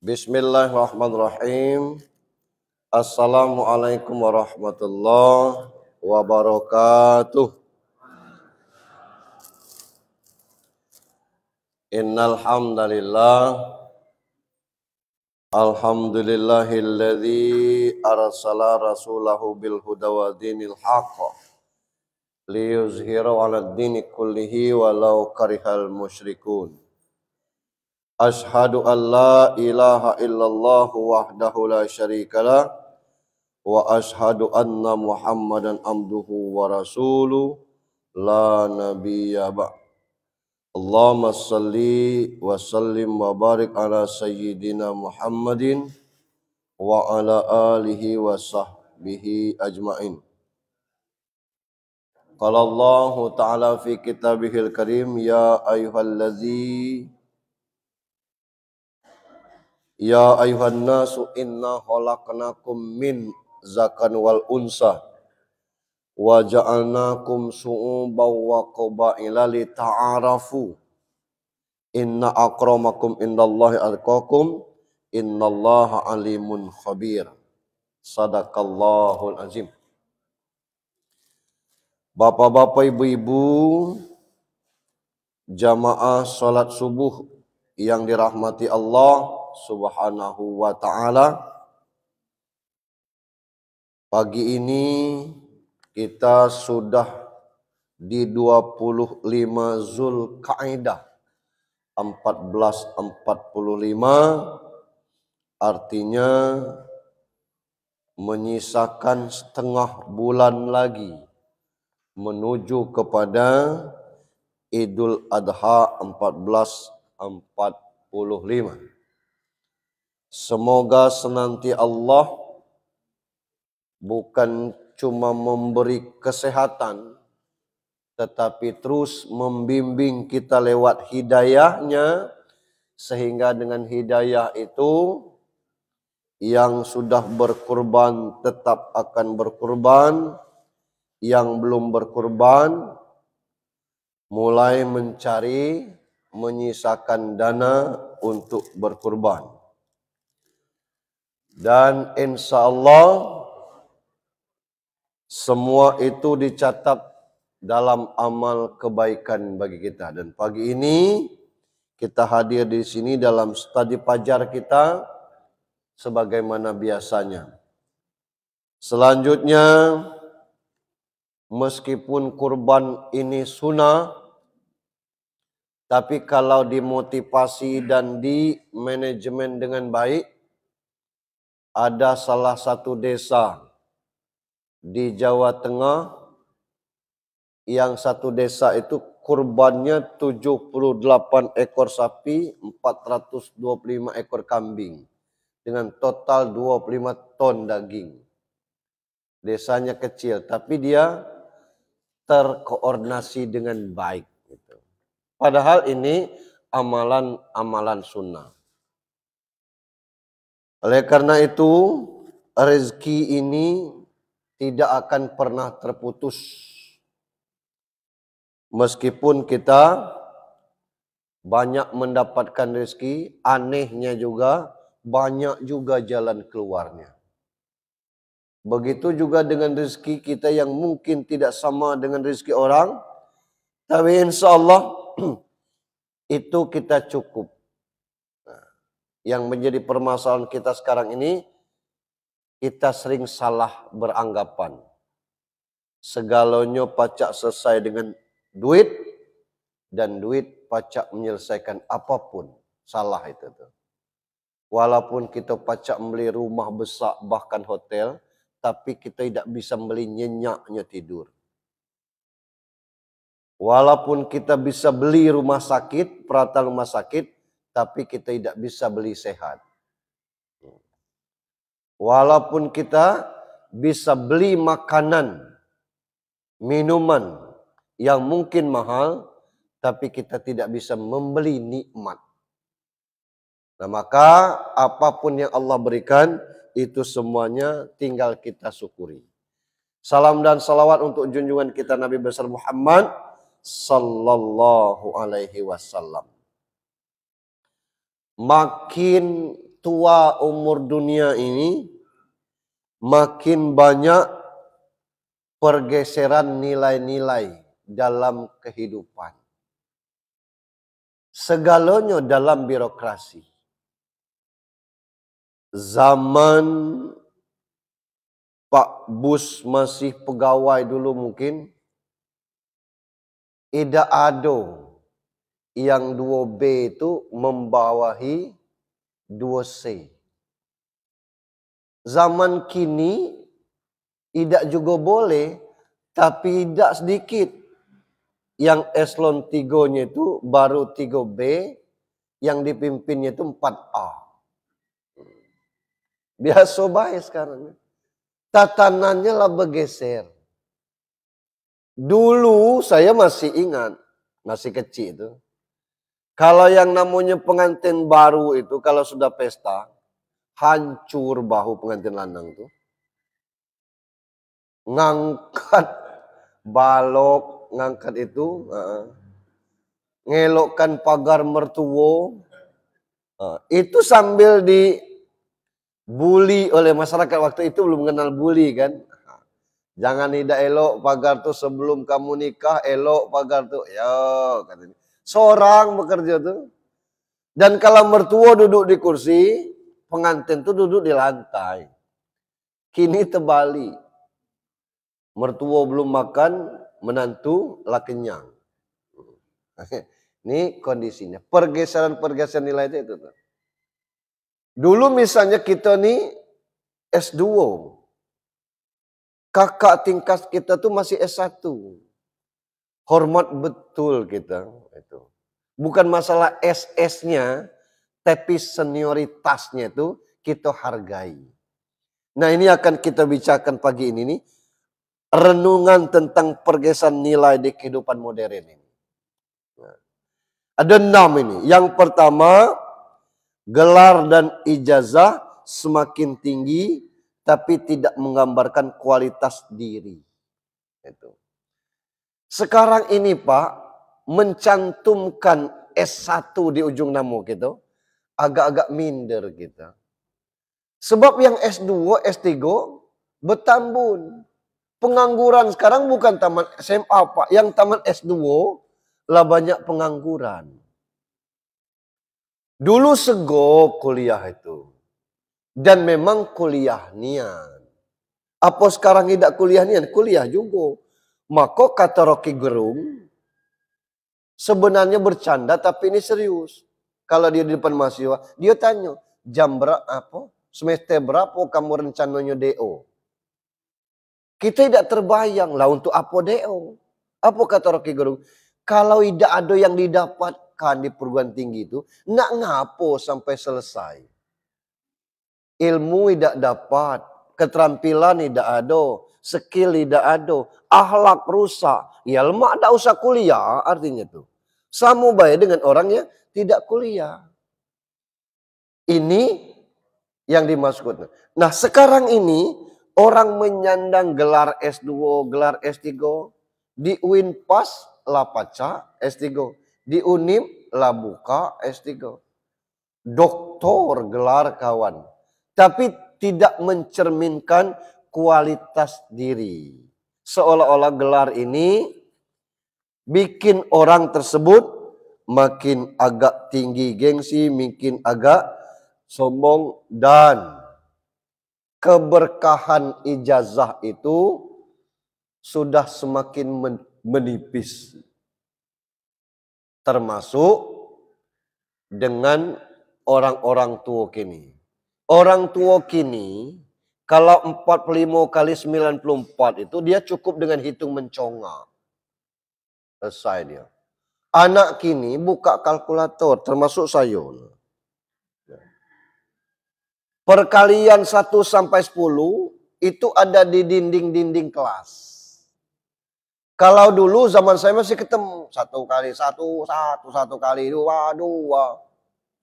Bismillahirrahmanirrahim. Assalamualaikum warahmatullahi wabarakatuh. Innal hamdalillah alhamdulillahilladzi arsala rasulahu bil huda wa dinil haqq liyuzhirahu 'alad dini kullihi walau karihal musyrikun. Ashhadu an la ilaha illallah wahdahu la syarikalah wa ashhadu anna Muhammadan abduhu wa rasuluh la nabiyya ba'd. Allahumma salli wa sallim wa barik ala sayyidina Muhammadin wa ala alihi wa sahbihi ajma'in. Qala Allah ta'ala fi kitabihil karim ya ayuhan nasu inna khalaqnakum min zakan wal unsa wa ja'alnakum su'uban wa qabaila li ta'arafu inna akramakum indallahi atqakum innallaha alimun khabir. Sadaqallahul azim. Bapak-bapak, ibu-ibu, jamaah salat subuh yang dirahmati Allah Subhanahu wa ta'ala. Pagi ini kita sudah di 25 Zulkaidah 1445, artinya menyisakan setengah bulan lagi menuju kepada Idul Adha 1445. Semoga senanti Allah bukan cuma memberi kesehatan, tetapi terus membimbing kita lewat hidayahnya, sehingga dengan hidayah itu yang sudah berkurban tetap akan berkurban, yang belum berkurban mulai mencari menyisakan dana untuk berkurban. Dan insya Allah semua itu dicatat dalam amal kebaikan bagi kita. Dan pagi ini kita hadir di sini dalam studi fajar kita sebagaimana biasanya. Selanjutnya, meskipun kurban ini sunnah, tapi kalau dimotivasi dan di manajemen dengan baik, ada salah satu desa di Jawa Tengah yang satu desa itu kurbannya 78 ekor sapi, 425 ekor kambing dengan total 25 ton daging. Desanya kecil tapi dia terkoordinasi dengan baik gitu. Padahal ini amalan sunnah. Oleh karena itu rezeki ini tidak akan pernah terputus. Meskipun kita banyak mendapatkan rezeki, anehnya juga banyak juga jalan keluarnya. Begitu juga dengan rezeki kita yang mungkin tidak sama dengan rezeki orang, tapi insya Allah itu kita cukup. Yang menjadi permasalahan kita sekarang ini, kita sering salah beranggapan. Segalanya pacak selesai dengan duit, dan duit pacak menyelesaikan apapun. Salah itu tuh. Walaupun kita pacak membeli rumah besar bahkan hotel, tapi kita tidak bisa membeli nyenyaknya tidur. Walaupun kita bisa beli rumah sakit, peralatan rumah sakit, tapi kita tidak bisa beli sehat. Walaupun kita bisa beli makanan, minuman yang mungkin mahal, tapi kita tidak bisa membeli nikmat. Nah, maka apapun yang Allah berikan, itu semuanya tinggal kita syukuri. Salam dan salawat untuk junjungan kita Nabi besar Muhammad sallallahu alaihi wasallam. Makin tua umur dunia ini, makin banyak pergeseran nilai-nilai dalam kehidupan. Segalanya dalam birokrasi. Zaman Pak Bus masih pegawai dulu mungkin, tidak ada yang 2B itu membawahi 2C. Zaman kini tidak juga boleh, tapi tidak sedikit yang eselon 3-nya itu baru 3B, yang dipimpinnya itu 4A. Biasa baik sekarang. Tatanannya lah bergeser. Dulu saya masih ingat, masih kecil itu. Kalau yang namanya pengantin baru itu, kalau sudah pesta, hancur bahu pengantin lanang itu. Ngangkat balok, ngangkat itu, ngelokkan pagar mertua, itu sambil dibully oleh masyarakat waktu itu, belum kenal bully kan. Jangan tidak elok pagar tuh sebelum kamu nikah, elok pagar tuh. Ya, katanya. Seorang bekerja tuh. Dan kalau mertua duduk di kursi, pengantin tuh duduk di lantai. Kini terbalik. Mertua belum makan, menantu lah kenyang. Ini kondisinya. Pergeseran-pergeseran nilai itu tuh. Dulu misalnya kita nih S2. Kakak tingkat kita tuh masih S1. Hormat betul kita. Itu. Bukan masalah SS-nya, tapi senioritasnya itu kita hargai. Nah ini akan kita bicarakan pagi ini nih. Renungan tentang pergeseran nilai di kehidupan modern ini. Nah, ada 6 ini. Yang pertama, gelar dan ijazah semakin tinggi, tapi tidak menggambarkan kualitas diri. Itu. Sekarang ini Pak, mencantumkan S1 di ujung nama kita, agak-agak minder kita. Sebab yang S2, S3 bertambun. Pengangguran sekarang bukan taman SMA Pak, yang taman S2 lah banyak pengangguran. Dulu sego kuliah itu. Dan memang kuliah nian. Apa sekarang tidak kuliah nian? Kuliah juga. Maka kata Rocky Gerung, sebenarnya bercanda tapi ini serius. Kalau dia di depan mahasiswa, dia tanya, jam berapa, semester berapa kamu rencananya DO? Kita tidak terbayang lah untuk apa DO. Apa kata Rocky Gerung? Kalau tidak ada yang didapatkan di perguruan tinggi itu, nak ngapo sampai selesai. Ilmu tidak dapat, keterampilan tidak ada, skill tidak ada, akhlak rusak. Ya lemak tak usah kuliah artinya tuh. Sama baik dengan orang yang tidak kuliah. Ini yang dimaksud. Nah sekarang ini orang menyandang gelar S2, gelar S3. Di UINPAS lah paca S3. Di UNIM lah buka S3. Doktor gelar kawan. Tapi tidak mencerminkan kualitas diri. Seolah-olah gelar ini bikin orang tersebut makin agak tinggi gengsi, makin agak sombong, dan keberkahan ijazah itu sudah semakin menipis. Termasuk dengan orang-orang tua kini. Orang tua kini, kalau 45 kali 94 itu dia cukup dengan hitung menconga. Selesai dia. Anak kini buka kalkulator, termasuk saya. Perkalian 1 sampai 10 itu ada di dinding-dinding kelas. Kalau dulu zaman saya masih ketemu 1 kali 1, 1 kali 2, 2.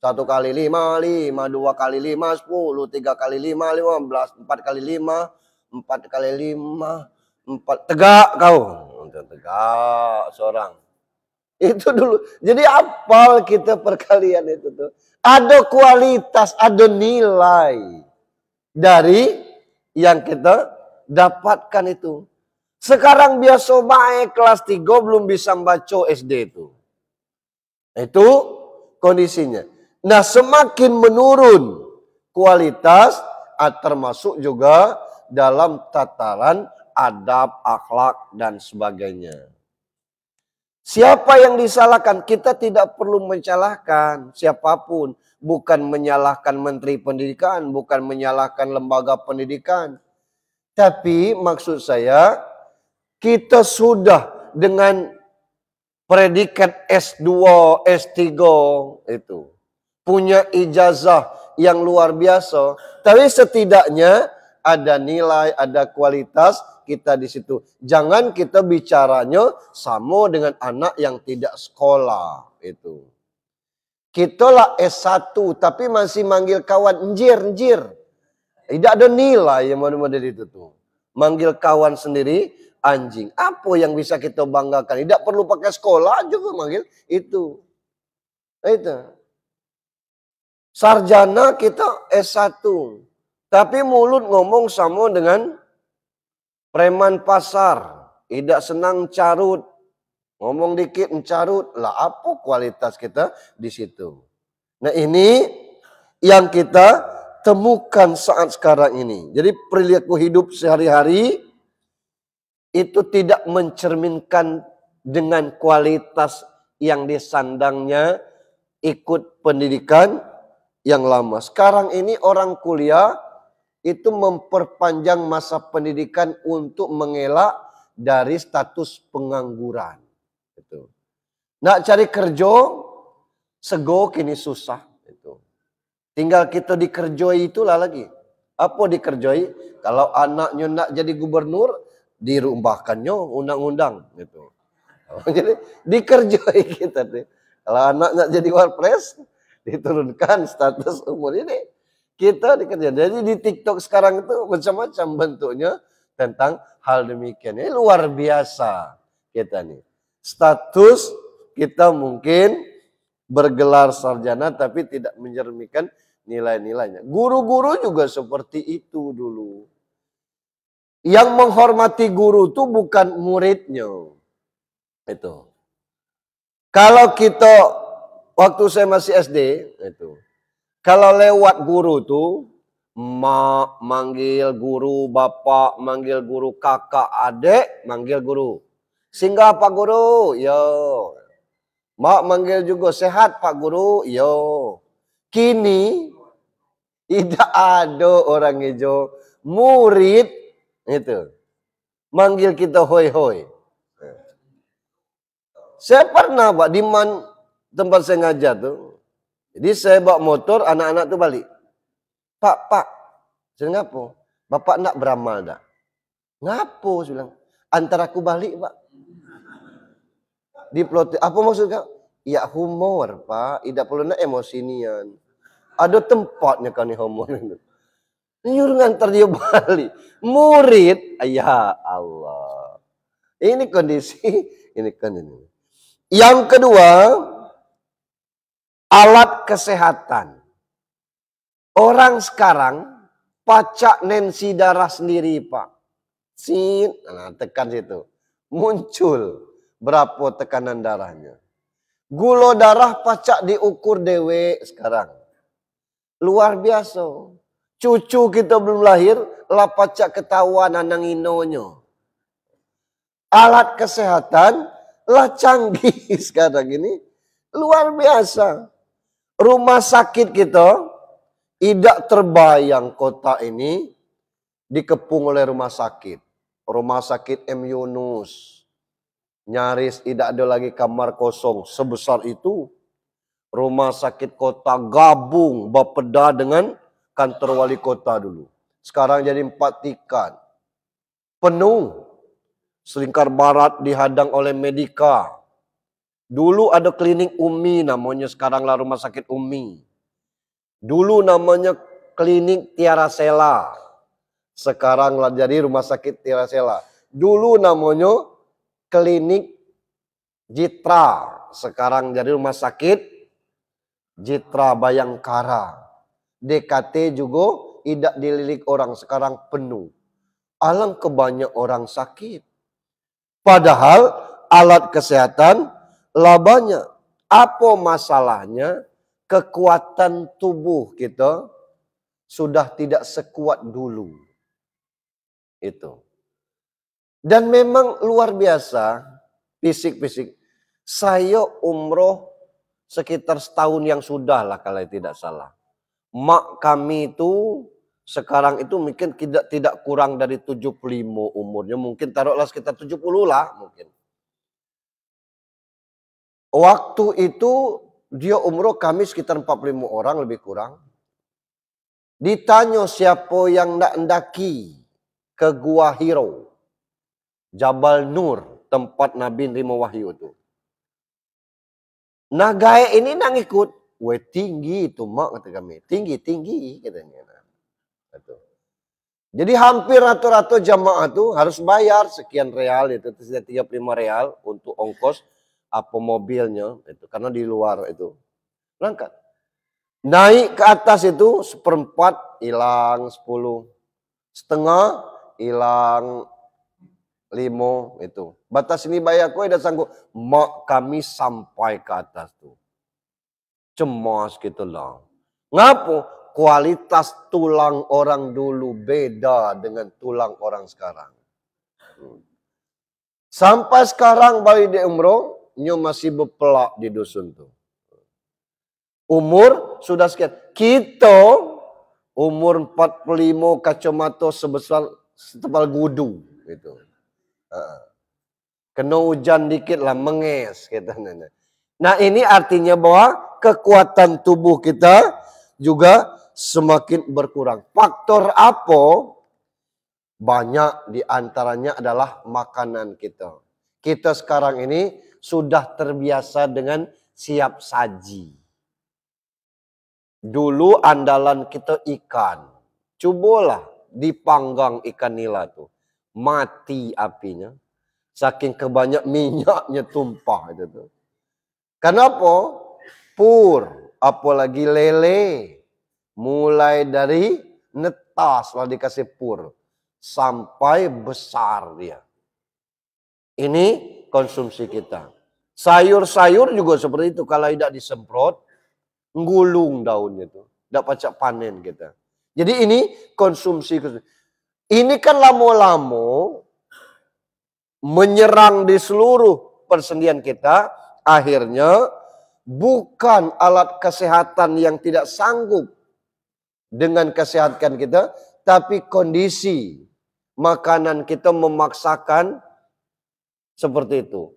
1 kali 5, 5, 2 kali 5, 10, 3 kali 5, 15, 4 kali 5, 4 kali 5, 4. Tegak kau. Tegak seorang. Itu dulu. Jadi apal kita perkalian itu tuh. Ada kualitas, ada nilai dari yang kita dapatkan itu. Sekarang biasa baik kelas 3 belum bisa baca SD itu. Itu kondisinya. Nah, semakin menurun kualitas, termasuk juga dalam tataran adab, akhlak, dan sebagainya. Siapa yang disalahkan? Kita tidak perlu menyalahkan siapapun. Bukan menyalahkan Menteri Pendidikan, bukan menyalahkan lembaga pendidikan. Tapi maksud saya, kita sudah dengan predikat S2, S3 itu punya ijazah yang luar biasa. Tapi setidaknya ada nilai, ada kualitas kita di situ. Jangan kita bicaranya sama dengan anak yang tidak sekolah itu. Kita lah S1 tapi masih manggil kawan enjir. Tidak ada nilai yang model itu tuh. Manggil kawan sendiri anjing. Apa yang bisa kita banggakan? Tidak perlu pakai sekolah juga manggil itu. Itu. Sarjana kita S1. Tapi mulut ngomong sama dengan preman pasar. Tidak senang carut. Ngomong dikit mencarut. Lah apa kualitas kita di situ? Nah ini yang kita temukan saat sekarang ini. Jadi perilaku hidup sehari-hari itu tidak mencerminkan dengan kualitas yang disandangnya ikut pendidikan yang lama. Sekarang ini orang kuliah itu memperpanjang masa pendidikan untuk mengelak dari status pengangguran. Itu. Nak cari kerja, sego kini susah. Itu. Tinggal kita dikerjoi itulah lagi. Apa dikerjoi? Kalau anaknya nak jadi gubernur, dirubahkannya undang-undang. Gitu. Jadi dikerjoi kita. Kalau anak nak jadi wapres, diturunkan status umur ini. Kita dikerjain. Jadi di TikTok sekarang itu macam-macam bentuknya tentang hal demikian. Ini luar biasa kita nih. Status kita mungkin bergelar sarjana tapi tidak mencerminkan nilai-nilainya. Guru-guru juga seperti itu dulu. Yang menghormati guru itu bukan muridnya. Itu. Kalau kita waktu saya masih SD itu. Kalau lewat guru tuh, mak manggil guru, bapak manggil guru, kakak, adik manggil guru. Singgah Pak Guru, yo. Mak manggil juga sehat Pak Guru, yo. Kini tidak ada orang hijau murid itu manggil kita hoi-hoi. Saya pernah Pak di tempat saya ngajar tuh. Jadi saya bawa motor, anak-anak tuh balik. Pak, saya ngapo? Bapak nak beramal dah. Ngapo? Saya bilang, antar aku balik Pak. Diplot, apa maksudnya? Ya humor Pak, tidak perlu nak emosinian. Ada tempatnya kan nih humor itu. Nyuruh ngantar dia balik. Murid, ya Allah. Ini kondisi, ini kan ini. Yang kedua, alat kesehatan. Orang sekarang pacak nensi darah sendiri Pak. Nah, tekan situ. Muncul berapa tekanan darahnya. Gula darah pacak diukur dewe sekarang. Luar biasa. Cucu kita belum lahir, lah pacak ketahuan anang inonya. Alat kesehatan lah canggih sekarang ini. Luar biasa. Rumah sakit kita tidak terbayang kota ini dikepung oleh rumah sakit. Rumah sakit M. Yunus. Nyaris tidak ada lagi kamar kosong sebesar itu. Rumah sakit kota gabung Bapeda dengan kantor wali kota dulu. Sekarang jadi 4 tingkat. Penuh. Selingkar barat dihadang oleh Medika. Dulu ada klinik Umi namanya, sekaranglah rumah sakit Umi. Dulu namanya klinik Tiara Sela. Sekaranglah jadi rumah sakit Tiara Sela. Dulu namanya klinik Jitra. sekarang jadi rumah sakit Jitra Bayangkara. DKT juga tidak dililik orang, sekarang penuh. Alangkah banyak orang sakit. Padahal alat kesehatan lah banyak. Apa masalahnya? Kekuatan tubuh kita sudah tidak sekuat dulu. Itu. Dan memang luar biasa fisik-fisik. Saya umroh sekitar setahun yang sudah lah kalau tidak salah. Mak kami itu sekarang itu mungkin tidak kurang dari 75 umurnya. Mungkin taruhlah sekitar 70 lah mungkin. Waktu itu dia umroh kami sekitar 45 orang lebih kurang. Ditanya siapa yang nak mendaki ke Gua Hiro. Jabal Nur, tempat Nabi nerima wahyu itu. Nah gaya ini nak ikut. Weh tinggi itu mak kata kami. Tinggi katanya. Jadi hampir rata-rata jamaah itu harus bayar sekian real itu. 35 real untuk ongkos apa mobilnya. Itu, karena di luar itu. Berangkat. Naik ke atas itu 1/4 hilang 10. Setengah hilang 5 itu. Batas ini bayar kau dah sanggup. Mak kami sampai ke atas tuh. Cemas gitu lah. Ngapa? Kualitas tulang orang dulu beda dengan tulang orang sekarang. Sampai sekarang balik di umroh, nyo masih berpelak di dusun tuh. Umur sudah sekian. Kita umur 45 kacamata sebesar setebal gudu gitu. Kena hujan dikit lah menges kita. Nah ini artinya bahwa kekuatan tubuh kita juga semakin berkurang. Faktor apa? Banyak diantaranya adalah makanan kita. Kita sekarang ini sudah terbiasa dengan siap saji. Dulu andalan kita ikan. Cobalah dipanggang ikan nila tuh. Mati apinya. Saking kebanyak minyaknya tumpah itu tuh. Kenapa? Pur, apalagi lele. Mulai dari netas lah dikasih pur. Sampai besar dia. Ini konsumsi kita. Sayur-sayur juga seperti itu. Kalau tidak disemprot, gulung daunnya itu. Tidak pacak panen kita. Jadi ini konsumsi. Ini kan lama-lama menyerang di seluruh persendian kita. Akhirnya bukan alat kesehatan yang tidak sanggup dengan kesehatan kita, tapi kondisi makanan kita memaksakan seperti itu.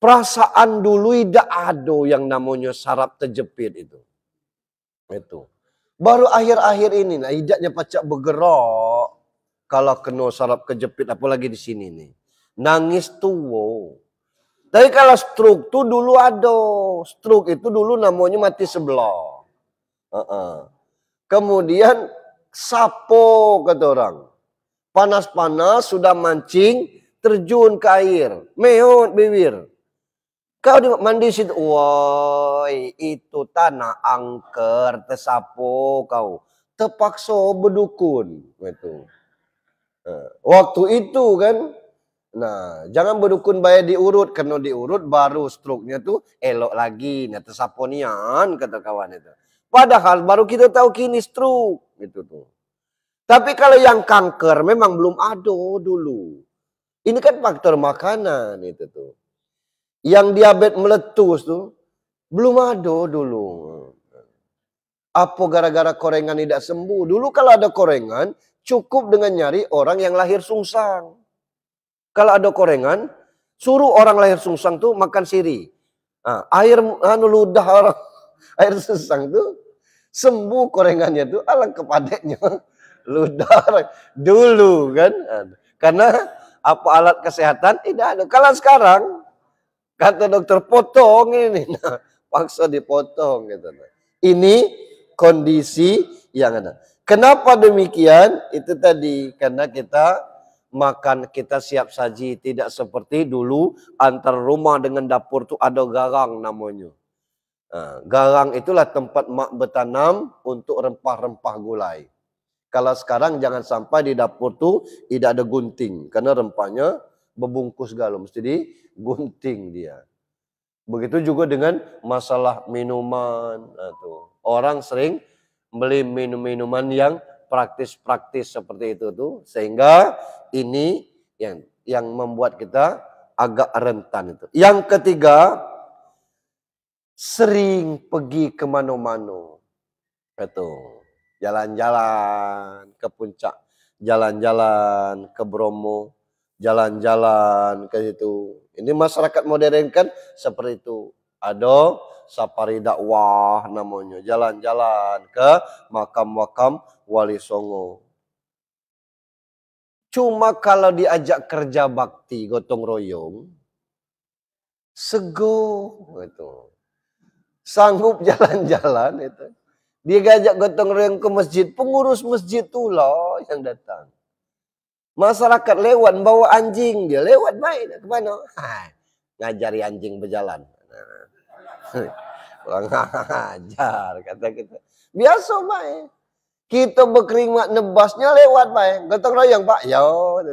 Perasaan dulu tidak ada yang namanya saraf terjepit itu. Itu. Baru akhir-akhir ini, nah hidapnya pacak bergerak kalau kena saraf kejepit, apalagi di sini nih. Nangis tua. Tapi kalau stroke itu dulu ada. Stroke itu dulu namanya mati sebelah. Kemudian sapo kata orang. Panas-panas sudah mancing, terjun ke air. Meot bibir. Kau mandi situ. Woi, itu tanah angker, tersapo kau. Terpaksa berdukun. Itu. Waktu itu kan. Nah, jangan berdukun bayar diurut. Karena diurut baru stroke-nya tuh elok lagi. Nah, tersaponian kata kawan itu. Padahal baru kita tahu kini stroke. Gitu tuh. Tapi kalau yang kanker memang belum ada dulu. Ini kan faktor makanan itu tuh. Yang diabetes meletus tuh belum ada dulu. Apa gara-gara korengan tidak sembuh? Dulu kalau ada korengan cukup dengan nyari orang yang lahir sungsang. Kalau ada korengan, suruh orang lahir sungsang tuh makan siri. Nah, air ludah orang air sungsang tuh sembuh korengannya tuh, alangkah padeknya ludah dulu kan. Karena apa alat kesehatan tidak ada. Kalau sekarang kata dokter potong ini, nah, paksa dipotong gitu. Ini kondisi yang ada. Kenapa demikian? Itu tadi karena kita makan kita siap saji. Tidak seperti dulu antara rumah dengan dapur tuh ada garang namanya. Garang itulah tempat mak bertanam untuk rempah-rempah gulai. Kalau sekarang jangan sampai di dapur tuh tidak ada gunting. Karena rempahnya berbungkus galon. Mesti digunting dia. Begitu juga dengan masalah minuman. Orang sering beli minuman yang praktis-praktis seperti itu tuh. Sehingga ini yang membuat kita agak rentan itu. Yang ketiga, sering pergi ke mano-mano. Jalan-jalan ke puncak, jalan-jalan ke Bromo, jalan-jalan ke situ. Ini masyarakat modern kan seperti itu. Ada safari dakwah namanya, jalan-jalan ke makam-makam Wali Songo. Cuma kalau diajak kerja bakti gotong royong, sego gitu. Sanggup jalan-jalan itu. Dia ngajak gotong royong ke masjid, pengurus masjid tuh loh yang datang. Masyarakat lewat bawa anjing, dia lewat baik ke mana? Ngajari anjing berjalan. Kurang ajar kata kita. Biasa baik. Kita berkeringat nebasnya lewat baik. Gotong royong Pak. Ya,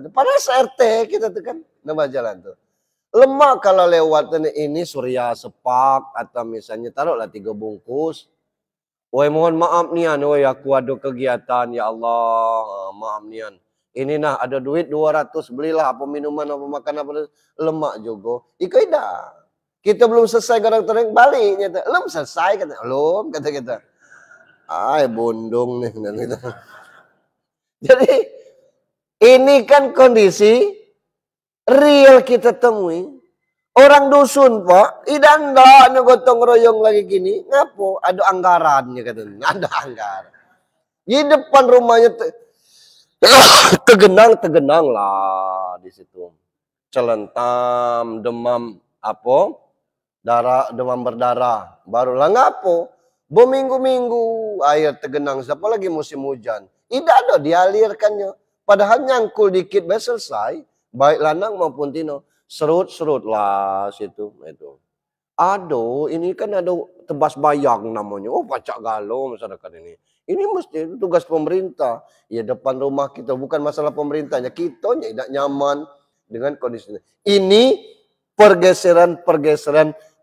padahal RT kita tuh kan nebas jalan tuh. Lemak kalau lewat ini Surya Sepak atau misalnya taruhlah 3 bungkus. Woi mohon maaf nian, woi aku ada kegiatan ya Allah, maaf nian. Ini nah ada duit 200 belilah apa minuman apa makan apa lemak juga. Ikut dah. Kita belum selesai kadang-kadang balik nyata. Belum selesai kata. Belum kata kita. Ay bondong nih kita. Jadi ini kan kondisi real kita temui. Orang dusun Pak, idan dah gotong royong lagi gini, ngapo? Ada anggarannya katanya, ada anggaran. Di depan rumahnya tegenang lah di situ. Celentam, demam apa? Demam berdarah. Barulah ngapo? Berminggu-minggu air tegenang, siapa lagi musim hujan. Tidak ada dialirkannya. Padahal nyangkul dikit selesai, baik lanang maupun tino. Serut-serut lah situ itu. Aduh, ini kan ada tebas bayang namanya. Oh, pacak galau masyarakat ini. Ini mesti tugas pemerintah. Ya depan rumah kita bukan masalah pemerintahnya, kita tidak nyaman dengan kondisi ini. Ini pergeseran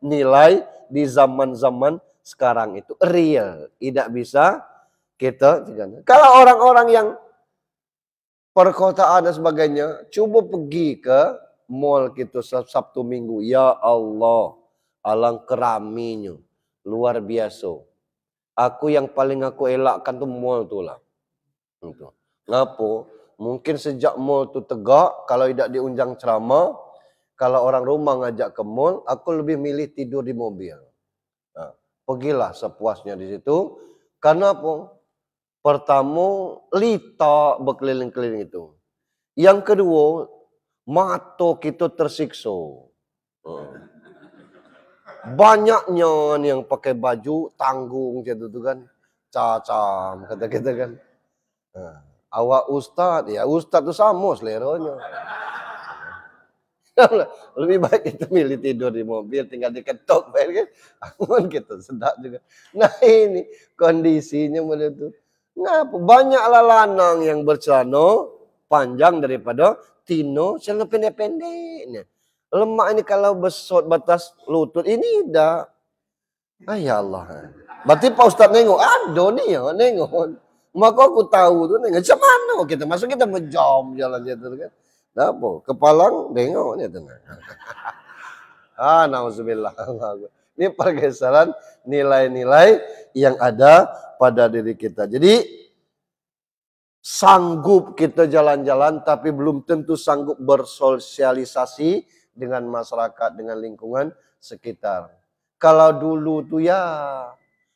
nilai di zaman-zaman sekarang itu real. Tidak bisa kita. Kalau orang-orang yang perkotaan dan sebagainya, coba pergi ke mall kita Sabtu Minggu. Ya Allah, alangkah raminya. Luar biasa. Aku yang paling aku elakkan tuh mall tuh lah. Ngapa? Mungkin sejak mall tuh tegak, kalau tidak diunjang ceramah, kalau orang rumah ngajak ke mall, aku lebih milih tidur di mobil. Nah, pergilah sepuasnya di situ. Karena apa? Pertama, lita berkeliling-keliling itu. Yang kedua, mata kita tersiksa. Banyaknya yang pakai baju tanggung gitu kan. Cacam kata kita kan. Awak ustad, ya ustad itu sama seleranya. Lebih baik kita milih tidur di mobil, tinggal diketok kan. Amun kita sedap juga. Nah ini kondisinya begitu. Ngapa banyaklah lanang yang bercelana panjang daripada tino celana pendek-pendeknya. Lemak ini kalau besot batas lutut ini dah. Ya Allah. Berarti Pak Ustaz nengok, aduh nih ya nengok. Maka aku tahu tuh nengok. Macam mana kita masuk kita menjom jalan jatuh kan. Apa? Kepalang nengok nih tenang. Nauzubillah. Ini pergeseran nilai-nilai yang ada pada diri kita. Jadi sanggup kita jalan-jalan tapi belum tentu sanggup bersosialisasi dengan masyarakat, dengan lingkungan sekitar. Kalau dulu tuh ya,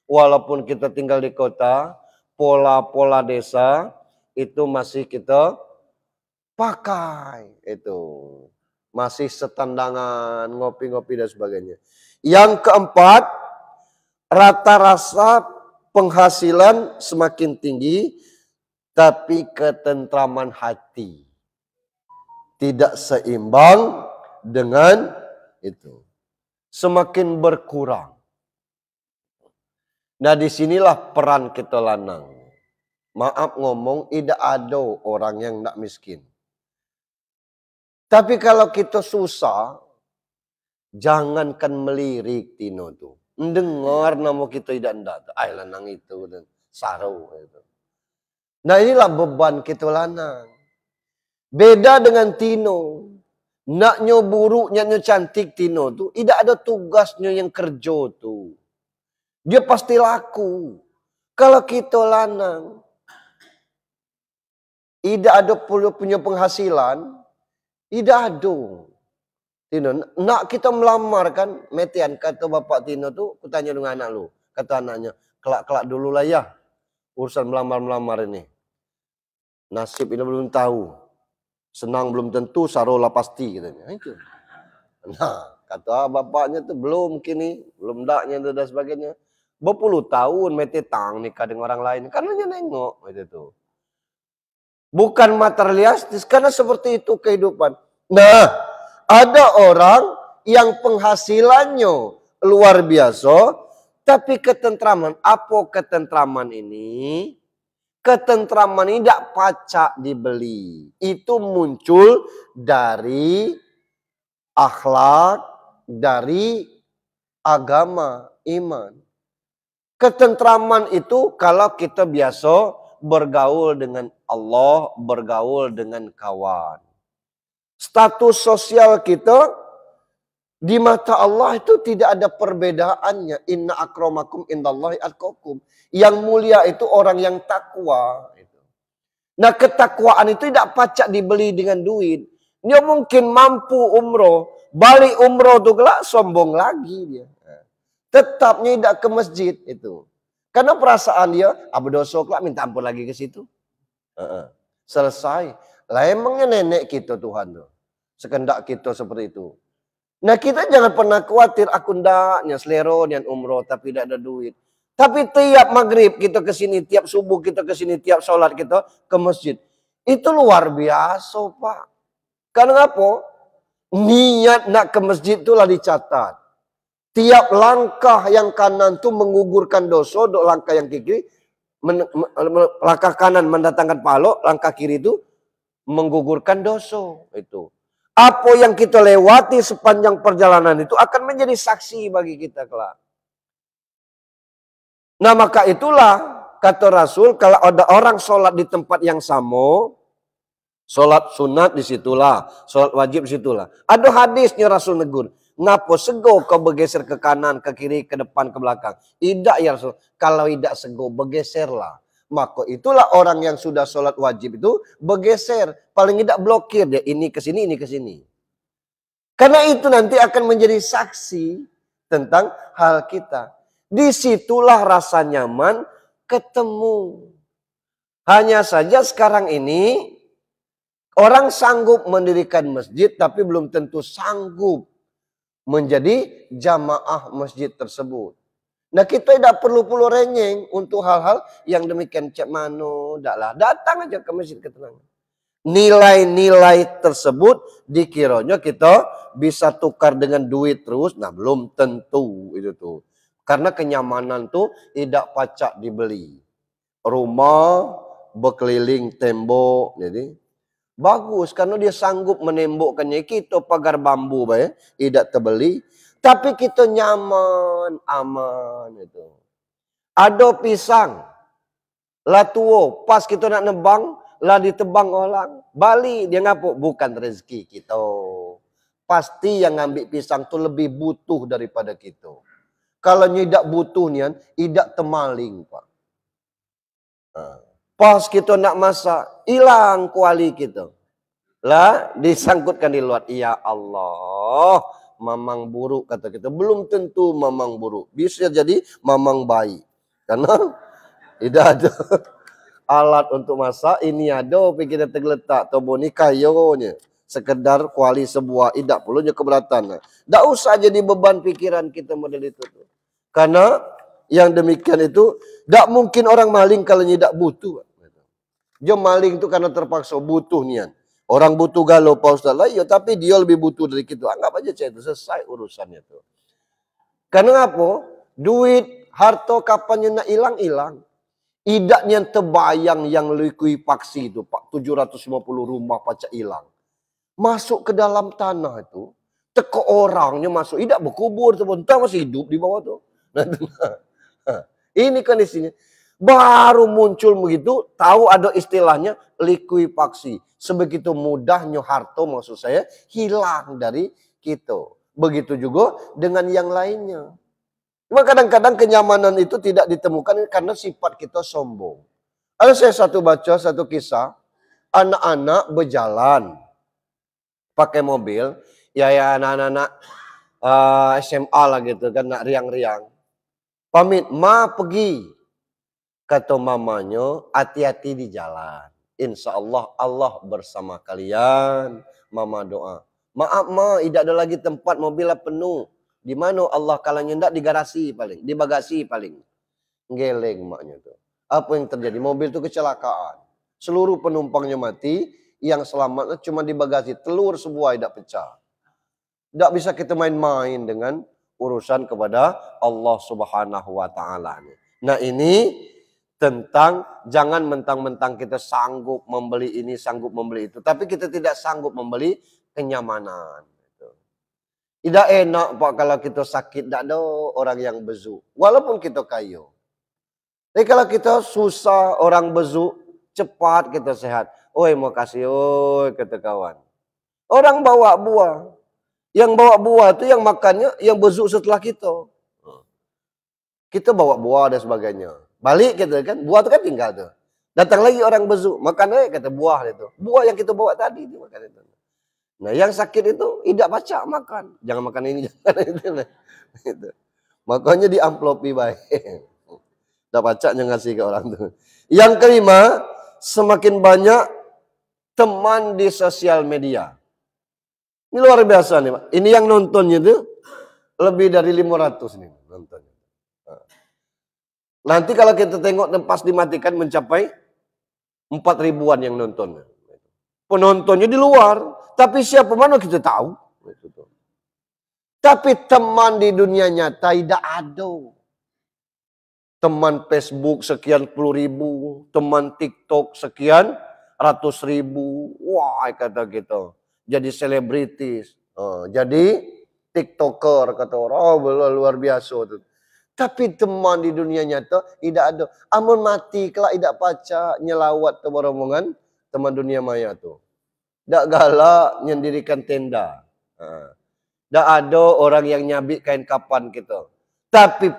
walaupun kita tinggal di kota, pola-pola desa itu masih kita pakai. Itu masih setandangan, ngopi-ngopi dan sebagainya. Yang keempat, rata-rata penghasilan semakin tinggi, tapi ketentraman hati. tidak seimbang dengan itu. Semakin berkurang. Nah disinilah peran kita lanang. Maaf ngomong, tidak ada orang yang tidak miskin. Tapi kalau kita susah, jangankan melirik Tino tuh. Mendengar nama kita tidak ndak. Ay lanang itu dan saru itu. Nah inilah beban kita lanang. Beda dengan Tino. Naknya buruk, naknya cantik Tino tuh. Tidak ada tugasnya yang kerja tuh. Dia pasti laku. Kalau kita lanang. Tidak ada punya penghasilan. Tidak ada. Tino, nak kita melamar kan, Metian kata bapak Tino tuh, kutanya dengan anak lu. Kata anaknya, kelak-kelak dulu lah ya. Urusan melamar-melamar ini. Nasib ini belum tahu. Senang belum tentu, sarolah pasti katanya. Itu. Nah, kata bapaknya tuh belum kini, belum daknya dan sebagainya. Berpuluh tahun Metetang nikah dengan orang lain. Karena dia nengok gitu tuh. Bukan materialistis, karena seperti itu kehidupan. Nah, ada orang yang penghasilannya luar biasa, tapi ketentraman. Apa ketentraman ini? Ketentraman ini tidak pacak dibeli. Itu muncul dari akhlak, dari agama, iman. Ketentraman itu kalau kita biasa bergaul dengan Allah, bergaul dengan kawan. Status sosial kita di mata Allah itu tidak ada perbedaannya. Inna akramakum indallahi atqakum. Yang mulia itu orang yang takwa. Nah ketakwaan itu tidak pacak dibeli dengan duit. Dia mungkin mampu umroh. Balik umroh tuh kelak sombong lagi dia. Tetapnya tidak ke masjid itu. Karena perasaan dia, abu dosa kelak minta ampun lagi ke situ. Selesai. Lah emangnya nenek kita Tuhan tuh. Sekendak kita seperti itu. Nah kita jangan pernah khawatir aku ndaknya selero dan umroh tapi tidak ada duit. Tapi tiap maghrib kita ke sini, tiap subuh kita ke sini, tiap sholat kita ke masjid. Itu luar biasa Pak. Karena apa? Niat nak ke masjid itulah dicatat. Tiap langkah yang kanan itu mengugurkan dosa, langkah yang kiri, langkah kanan mendatangkan pahala, langkah kiri itu menggugurkan dosa. Itu. Apa yang kita lewati sepanjang perjalanan itu akan menjadi saksi bagi kita kelak. Nah maka itulah kata Rasul, kalau ada orang sholat di tempat yang sama, sholat sunat disitulah, sholat wajib disitulah. Ada hadisnya Rasul negur. Ngapo sego kau bergeser ke kanan, ke kiri, ke depan, ke belakang. Tidak ya Rasul. Kalau tidak sego bergeserlah. Maka itulah orang yang sudah sholat wajib itu bergeser. Paling tidak blokir dia ini ke sini, ini ke sini. Karena itu nanti akan menjadi saksi tentang hal kita. Disitulah rasa nyaman ketemu. Hanya saja sekarang ini orang sanggup mendirikan masjid tapi belum tentu sanggup menjadi jamaah masjid tersebut. Nah kita tidak perlu renyeng untuk hal-hal yang demikian. Cek mano, datang aja ke masjid ketenangan. Nilai-nilai tersebut dikiranya kita bisa tukar dengan duit terus. Nah belum tentu itu tuh. Karena kenyamanan tuh tidak pacak dibeli. Rumah berkeliling tembok, jadi bagus karena dia sanggup menembokkannya. Kita pagar bambu, tidak terbeli. Tapi kita nyaman, aman itu. Ada pisang, lah tuo, pas kita nak nebang, lah ditebang orang. Bali dia ngapuk, bukan rezeki kita. Pasti yang ngambil pisang tu lebih butuh daripada kita. Kalau tidak butuh nian, tidak temaling Pak. Pas kita nak masak, hilang kuali kita. Lah disangkutkan di luar. Ya Allah, mamang buruk kata kita. Belum tentu mamang buruk. Bisa jadi mamang baik. Karena tidak ada alat untuk masak. Ini ada, tapi kita tergeletak. Tobo ni kayonya. Sekedar kuali sebuah. Tidak perlunya keberatan. Tak usah jadi beban pikiran kita model itu. Karena yang demikian itu, tak mungkin orang maling kalau tidak butuh. Dia maling itu karena terpaksa butuh nian. Orang butuh galau Pak Ustaz lah, ya tapi dia lebih butuh dari kita. Anggap aja saya itu selesai urusannya tuh. Karena apa? Duit, harta kapannya nak hilang-hilang. Idaknya terbayang yang likuifaksi itu Pak, 750 rumah pacak hilang. Masuk ke dalam tanah itu, teko orangnya masuk, tidak berkubur tuh, entah masih hidup di bawah tuh. Ini kondisinya. Baru muncul begitu, tahu ada istilahnya likuifaksi. Sebegitu mudahnya harta maksud saya hilang dari kita. Begitu juga dengan yang lainnya. Cuma kadang-kadang kenyamanan itu tidak ditemukan karena sifat kita sombong. Ada saya baca satu kisah, anak-anak berjalan pakai mobil, ya anak-anak SMA lah gitu kan, nak riang-riang. Pamit, ma pergi. Kata mamanya, hati-hati di jalan. Insya Allah, Allah bersama kalian. Mama doa. Maaf ma, tidak ada lagi tempat, mobilnya penuh. Di mana Allah kalanya tidak di garasi paling, di bagasi paling. Geleng maknya tuh. Apa yang terjadi? Mobil itu kecelakaan. Seluruh penumpangnya mati, yang selamat cuma di bagasi. Telur sebuah tidak pecah. Tidak bisa kita main-main dengan urusan kepada Allah Subhanahu wa Ta'ala. Nah, ini tentang jangan mentang-mentang kita sanggup membeli ini, sanggup membeli itu. Tapi kita tidak sanggup membeli kenyamanan. Tidak enak Pak kalau kita sakit, tidak ada orang yang bezu. Walaupun kita kaya. Tapi kalau kita susah, orang bezu, cepat kita sehat. Oi mau kasih, oi kata kawan. Orang bawa buah. Yang bawa buah itu yang makannya, yang bezu setelah kita. Kita bawa buah dan sebagainya. Balik kita kan, buah itu kan tinggal tuh. Datang lagi orang bezu, makan kata buah itu. Buah yang kita bawa tadi itu makan itu. Nah, yang sakit itu tidak baca makan. Jangan makan ini, jangan itu. Makanya diamplopi baik. Tidak baca jangan ngasih ke orang tuh. Yang kelima, semakin banyak teman di sosial media. Ini luar biasa nih Pak. Ini yang nontonnya itu lebih dari 500 nih nontonnya. Nanti kalau kita tengok pas dimatikan mencapai 4.000-an yang nonton. Penontonnya di luar. Tapi siapa mana kita tahu. Tapi teman di dunia nyata tidak ada. Teman Facebook sekian puluh ribu. Teman TikTok sekian ratus ribu. Wah kata kita. Jadi selebritis. Jadi TikToker kata orang. Oh luar biasa. Tapi teman di dunia nyata tidak ada. Amun mati kelak tidak paca nyelawat ke rombongan teman dunia maya tuh. Tak galak nyendirikan tenda. Tak ada orang yang nyabik kain kapan kita. Tapi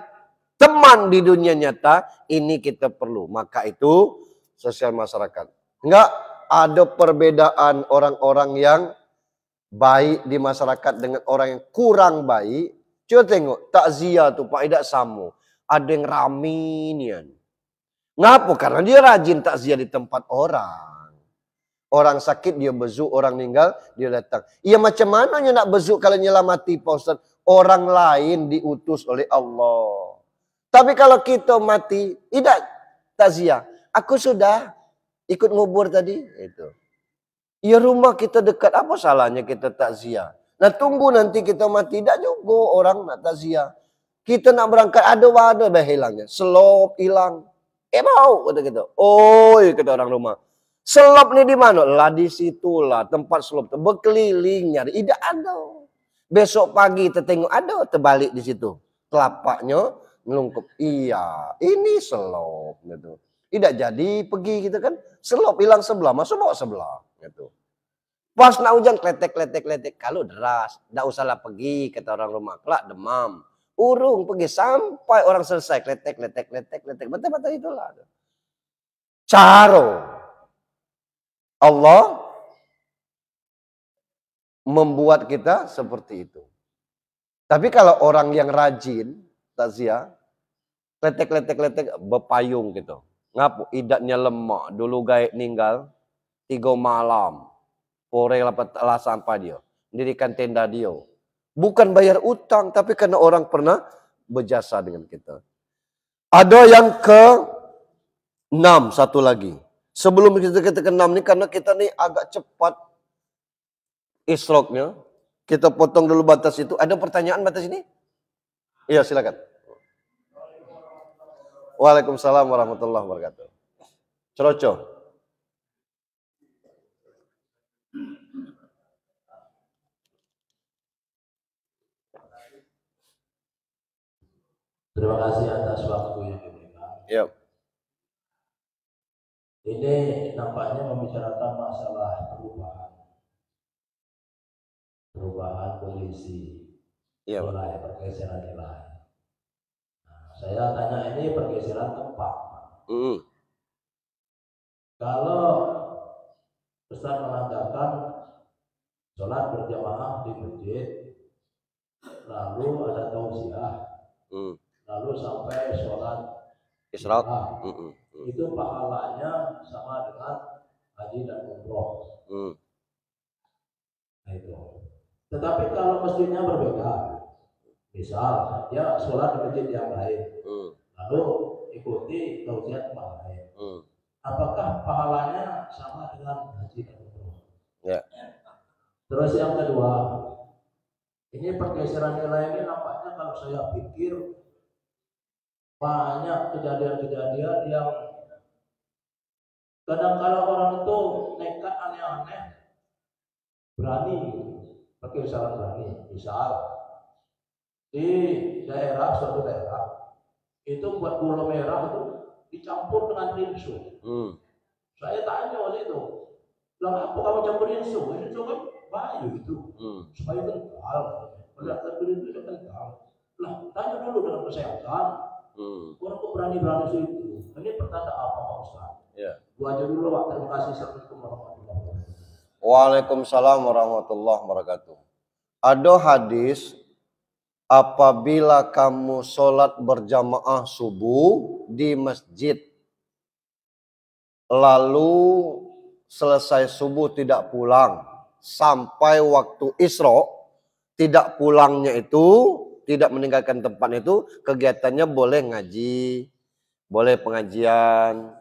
teman di dunia nyata ini kita perlu. Maka itu sosial masyarakat. Enggak ada perbedaan orang-orang yang baik di masyarakat dengan orang yang kurang baik. Coba tengok takziah tuh Pak tidak sama. Ada yang raminian. Ngapa? Karena dia rajin takziah di tempat orang. Orang sakit dia bezu, orang meninggal dia datang. Iya macam mana nak bezu kalau nyelamati Pak Ustaz? Orang lain diutus oleh Allah. Tapi kalau kita mati, tidak takziah. Aku sudah ikut ngubur tadi. Itu. Ya rumah kita dekat, apa salahnya kita takziah? Nah tunggu nanti kita mati, tidak juga orang nak takziah. Kita nak berangkat, ada hilangnya. Selop hilang. Mau kata kita. Oh kata orang rumah. Selop ni di mana? Lah di situlah tempat selop tu berkeliling nyari. Tidak ada. Besok pagi kita tengok ada terbalik di situ. Telapaknya melungkup. Iya, ini selop gitu. Tidak jadi pergi kita kan. Selop hilang sebelah, masuk bawa sebelah gitu. Pas nak hujan kletek. Kalau deras, tidak usahlah pergi kata orang rumah. Kelak demam. Urung pergi sampai orang selesai kletek. Betul itulah. Caro. Allah membuat kita seperti itu. Tapi kalau orang yang rajin, takziah, letek, berpayung gitu. Ngapu, idaknya lemak. Dulu gaek ninggal, 3 malam. Pore lah sampai dia. Mendirikan tenda dia. Bukan bayar utang, tapi karena orang pernah berjasa dengan kita. Ada yang ke-6, satu lagi. Sebelum kita ke-6 ini, karena kita nih agak cepat isroknya. Kita potong dulu batas itu. Ada pertanyaan batas ini? Iya, silakan. Waalaikumsalam warahmatullahi wabarakatuh. Ceroco. Terima kasih atas waktu yang diberikan. Iya. Ini nampaknya membicarakan masalah perubahan kondisi nilai, pergeseran nilai. Nah, saya tanya ini pergeseran tempat. Kalau Ustaz mengatakan sholat berjamaah di masjid, lalu ada tausiah, lalu sampai sholat Isyraq, itu pahalanya sama dengan haji dan umroh. Nah, itu. Tetapi kalau masjidnya berbeda, misal dia sholat di masjid yang lain, lalu ikuti tausiah tempat lain, apakah pahalanya sama dengan haji dan umroh? Ya. Terus yang kedua, ini pergeseran nilai ini nampaknya kalau saya pikir banyak kejadian-kejadian yang kadang-kadang orang itu nekat aneh-aneh, berani pergeseran berani. Misal di suatu daerah itu buat gula merah itu dicampur dengan rinso. Saya tanya waktu itu, lah apa kamu campur rinso? Rinso kan bayu itu, supaya kental. Kalau rinso itu kental. Lah tanya dulu dengan kesehatan. Orang kok berani-berani itu? Ini pertanda apa Pak Ustaz? Ya. Gua aja dulu Pak. Terima kasih. Assalamualaikum warahmatullahi wabarakatuh. Waalaikumsalam warahmatullahi wabarakatuh. Ada hadis, apabila kamu sholat berjamaah subuh di masjid, lalu selesai subuh tidak pulang sampai waktu Isra, tidak pulangnya itu, tidak meninggalkan tempat itu, kegiatannya boleh ngaji, boleh pengajian,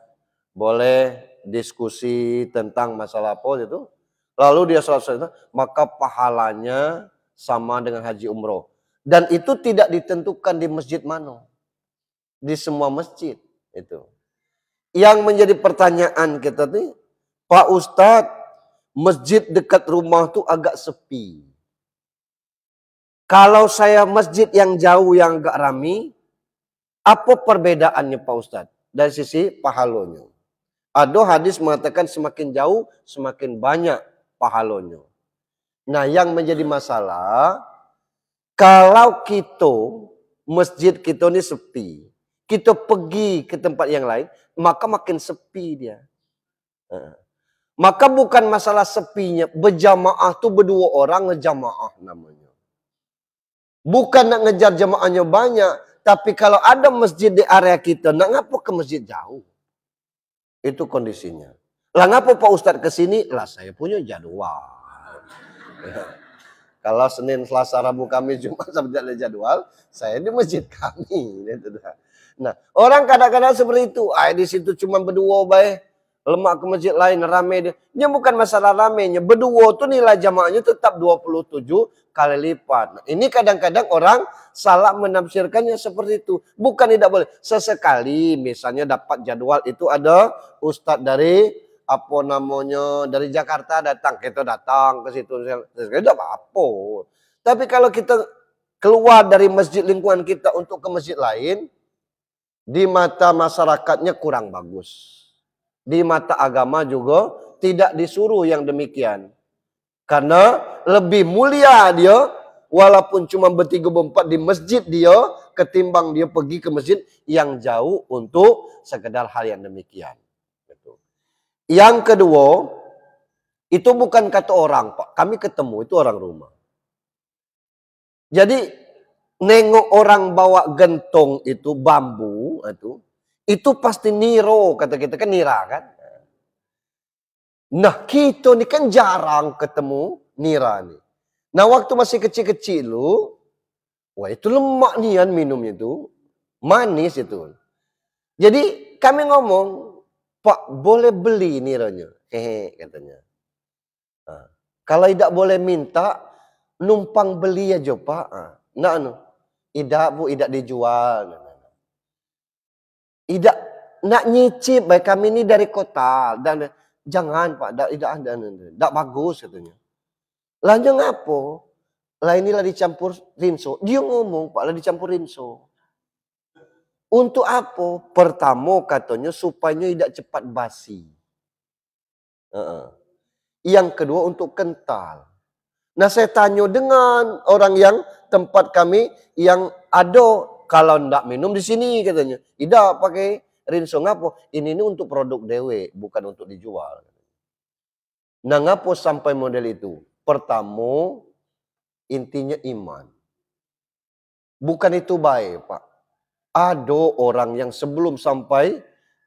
boleh diskusi tentang masalah apa itu. Lalu dia sholat itu, maka pahalanya sama dengan haji umroh. Dan itu tidak ditentukan di masjid mana, di semua masjid itu. Yang menjadi pertanyaan kita nih, Pak Ustadz, masjid dekat rumah tuh agak sepi. Kalau saya masjid yang jauh yang agak rame, apa perbedaannya Pak Ustadz? Dari sisi pahalanya. Ada hadis mengatakan semakin jauh semakin banyak pahalanya. Nah yang menjadi masalah, kalau kita, masjid kita ini sepi, kita pergi ke tempat yang lain, maka makin sepi dia. Maka bukan masalah sepinya, berjamaah tuh berdua orang ngejamaah namanya. Bukan nak ngejar jamaahnya banyak, tapi kalau ada masjid di area kita, nak ngapa ke masjid jauh? Itu kondisinya. Lah ngapa Pak Ustadz ke sini? Lah saya punya jadwal. Ya. Kalau Senin, Selasa, Rabu, Kamis, Jumat sampai ada jadwal, saya di masjid kami. Nah, orang kadang-kadang seperti itu. Di situ cuma berdua baik. Lemak ke masjid lain rame dia. Ini bukan masalah ramenya. Berdua tuh nilai jamaahnya tetap 27 kali lipat. Nah, ini kadang-kadang orang salah menafsirkannya seperti itu. Bukan tidak boleh. Sesekali misalnya dapat jadwal itu ada ustadz dari apa namanya dari Jakarta datang. Kita datang ke situ. Tidak apa-apa. Tapi kalau kita keluar dari masjid lingkungan kita untuk ke masjid lain, di mata masyarakatnya kurang bagus. Di mata agama juga tidak disuruh yang demikian. Karena lebih mulia dia, walaupun cuma bertiga berempat di masjid dia, ketimbang dia pergi ke masjid yang jauh untuk sekedar hal yang demikian. Yang kedua, itu bukan kata orang, Pak. Kami ketemu, itu orang rumah. Jadi, nengok orang bawa gentong itu, bambu, itu pasti niro, kata kita kan nira kan. Nah kita ni kan jarang ketemu nira ni. Nah waktu masih kecil-kecil lu, wah itu lemak nian minumnya itu, manis itu. Jadi kami ngomong, Pak boleh beli niranya, hehe katanya. Nah, Kalau tidak boleh minta, numpang beli aja Pak. Nah, tidak Bu, tidak dijual. Tidak, nak nyicip, baik kami ini dari kota. Dan jangan Pak, tidak bagus katanya. Lah ngapo? Lah inilah dicampur rinso. Dia ngomong Pak, lah dicampur rinso. Untuk apa? Pertama katanya supaya tidak cepat basi. Yang kedua untuk kental. Nah saya tanya dengan orang yang tempat kami yang ada, kalau ndak minum di sini katanya. Tidak pakai rinso ngapo? Ini untuk produk dewe, bukan untuk dijual. Nah ngapo sampai model itu? Pertama, intinya iman. Bukan itu baik Pak. Ada orang yang sebelum sampai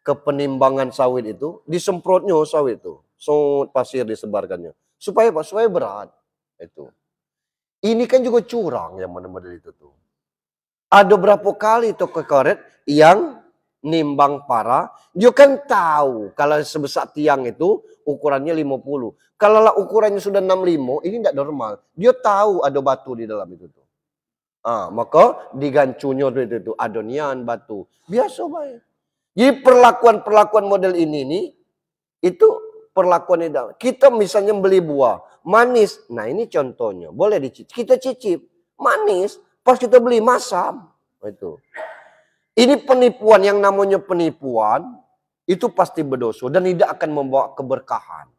ke penimbangan sawit itu, disemprotnya sawit itu. Pasir disebarkannya. Supaya apa? Supaya berat. Itu. Ini kan juga curang yang model itu tuh. Ada berapa kali toko karet yang nimbang parah, dia kan tahu kalau sebesar tiang itu ukurannya 50. Kalau ukurannya sudah 65, ini tidak normal. Dia tahu ada batu di dalam itu tuh. Maka digancunya itu adonian batu. Biasa baik. Jadi perlakuan model ini nih, itu perlakuan itu. Kita misalnya beli buah, manis. Nah ini contohnya, boleh dicicip. Kita cicip, manis. Pas kita beli, masam. Itu. Ini penipuan, yang namanya penipuan, itu pasti berdosa dan tidak akan membawa keberkahan.